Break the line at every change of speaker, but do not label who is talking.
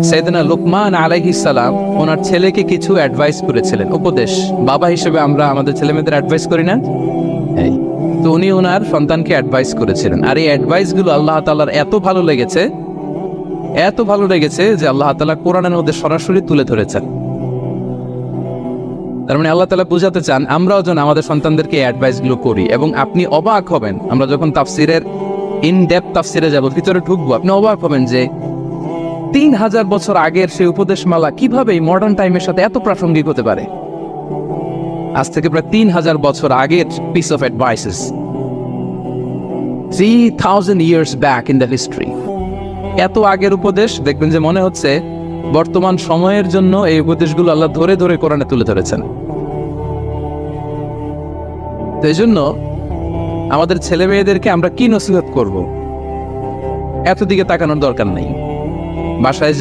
সাইয়েদনা লুকমান আলাইহিস সালাম ওনার ছেলেকে কিছু অ্যাডভাইস করেছিলেন, উপদেশ। বাবা হিসেবে আমরা আমাদের ছেলেমেয়েদের অ্যাডভাইস করি না? এই তো উনি ওনার সন্তানকে অ্যাডভাইস করেছিলেন, আর এই অ্যাডভাইসগুলো আল্লাহ তাআলার এত ভালো লেগেছে যে আল্লাহ তাআলা কোরআনের মধ্যে সরাসরি তুলে ধরেছেন। তার মানে আল্লাহ তাআলা বুঝাতে চান আমরাও যেন আমাদের সন্তানদেরকে অ্যাডভাইসগুলো করি। এবং আপনি অবাক হবেন, আমরা যখন তাফসিরের ইন ডেপথ তাফসিরে যাব, ভিতরে ঢুকবো, আপনি অবাক হবেন যে 3000 বছর আগের সেই উপদেশমালা কিভাবে মডার্ন টাইমের সাথে এত প্রাসঙ্গিক হতে পারে। আজ থেকে প্রায় 3000 বছর আগের piece of advises, 3000 years back in the history। এত আগের উপদেশ, দেখবেন যে মনে হচ্ছে বর্তমান সময়ের জন্য এই উপদেশগুলো আল্লাহ ধরে ধরে কোরআনে তুলে ধরেছেন। তো এই জন্য আমাদের ছেলে মেয়েদেরকে আমরা কি নসিহত করব, এত দিকে তাকানোর দরকার নেই। বাসায় যে